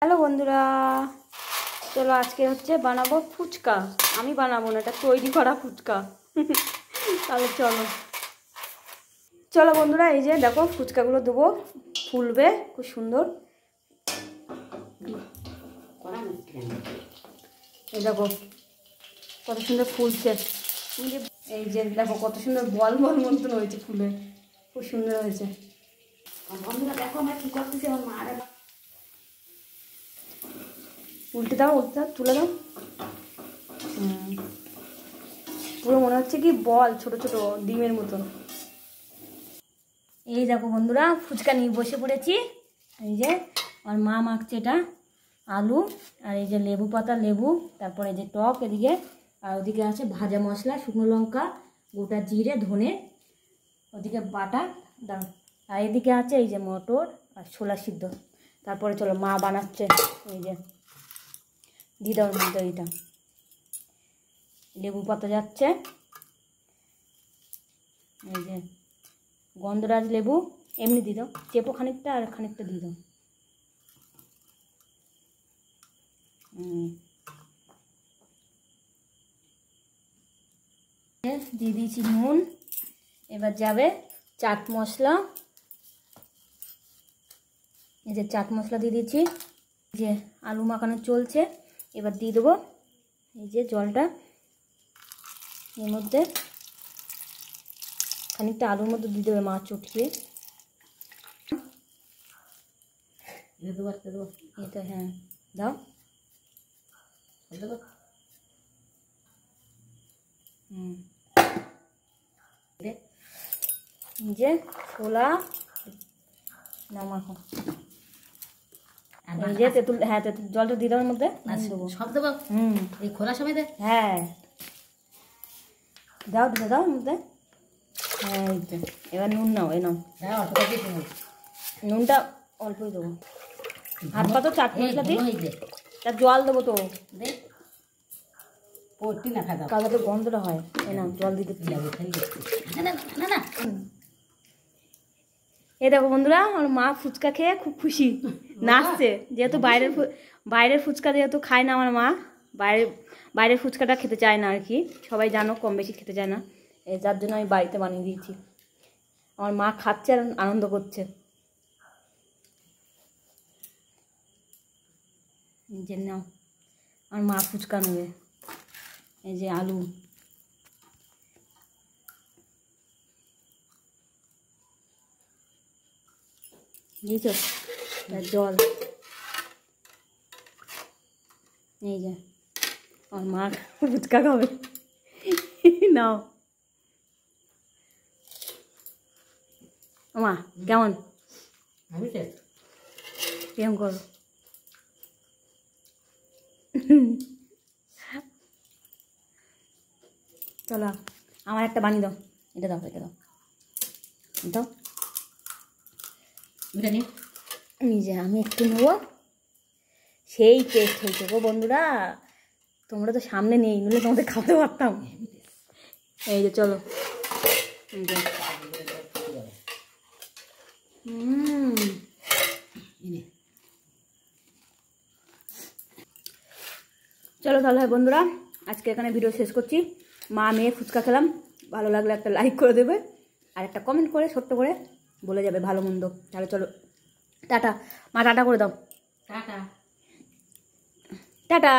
Hello বন্ধুরা, চলো আজকে হচ্ছে বানাবো ফুচকা। আমি বানাবো না, এটা তৈরি করা ফুচকা। তাহলে চলো চলো বন্ধুরা, এই যে দেখো ফুচকাগুলো দেবো, ফুলবে খুব সুন্দর। এই দেখো কত সুন্দর ফুলছে, এই যে দেখো কত সুন্দর বল বল মতন হয়েছে, ফুলে খুব সুন্দর হয়েছে। বন্ধুরা দেখো আমরা কি করতেছি, আমার মা উল্টে দাও, উল্টে দাও, তুলে দাও। পুরো মনে হচ্ছে কি বল, ছোট ছোট ডিমের মতন। এই দেখো বন্ধুরা, ফুচকা নিয়ে বসে পড়েছি। এই যে আমার মা মাখছে এটা আলু, আর এই যে লেবু পাতা, লেবু, তারপরে এই যে টক এদিকে, আর ওদিকে আছে ভাজা মশলা, শুকনো লঙ্কা, গোটা জিরে, ধনে, ওদিকে বাটা দাও, আর এদিকে আছে এই যে মটর আর ছোলা সিদ্ধ। তারপরে চলো মা বানাচ্ছে, এই যে দিদার মধ্যে এইটা লেবু পাতা যাচ্ছে, এই যে গন্ধরাজ লেবু, এমনি দিয়ে দাও, চেপো খানিকটা আর খানিকটা দিয়ে দাও। দিয়ে দিয়েছি নুন, এবার যাবে চাট মশলা, এই যে চাট মশলা দিয়ে দিয়েছি, যে আলু মাখানো চলছে, এবার দিয়ে দেবো এই যে জলটা, এর মধ্যে খানিকটা আলুর মধ্যে দিয়ে দেবে মাছ চটকিয়ে, এটা হ্যাঁ দাও, যে ছোলা নামাখো, এই যে তেঁতুল, হ্যাঁ তেঁতুল জলটা দিয়ে দেওয়ার মধ্যে সব দেবো। এই খোলার সময় দে, হ্যাঁ দাও ঢেলে দাও মধ্যে, হ্যাঁ এই তো। এবার নুন নাও, এই নাও, নুনটা অল্পই দেবো, হাত পাতো চাট মশলা দিয়ে, তার জল দেবো তো, কাদা তো গন্ধটা হয়, এই নাও জল দিতে। এই দেখো বন্ধুরা, আমার মা ফুচকা খেয়ে খুব খুশি, নাচছে, যেহেতু বাইরের ফুচকা যেহেতু খায় না আমার মা, বাইরের ফুচকাটা খেতে চায় না আর কি, সবাই জানো কম বেশি খেতে চায় না, এই যার জন্য আমি বাড়িতে বানিয়ে দিয়েছি। আমার মা খাচ্ছে আর আনন্দ করছে। যে নাও, আমার মা ফুচকা নেবে, এই যে আলু, দিয়েছ জল, এই যে আমার মা ফুচকা খাবে, নাও মা কেমন, কেমন করো, চলো আমার একটা বানিয়ে দাও, এটা দাও, এটা দাও, দাও, এই যে আমি একটু নেবো, সেই টেস্ট হয়েছে গো বন্ধুরা, তোমরা তো সামনে নেই, নিলে তোমাদের খাওয়াতে পারতাম। এই যে চলো, চলো তাহলে বন্ধুরা, আজকে এখানে ভিডিও শেষ করছি। মা মেয়ে ফুচকা খেলাম, ভালো লাগলে একটা লাইক করে দেবে, আর একটা কমেন্ট করে ছোট্ট করে বলে যাবে ভালো মন্দ। তাহলে চলো টাটা, মা টাটা করে দাও, টাটা টাটা।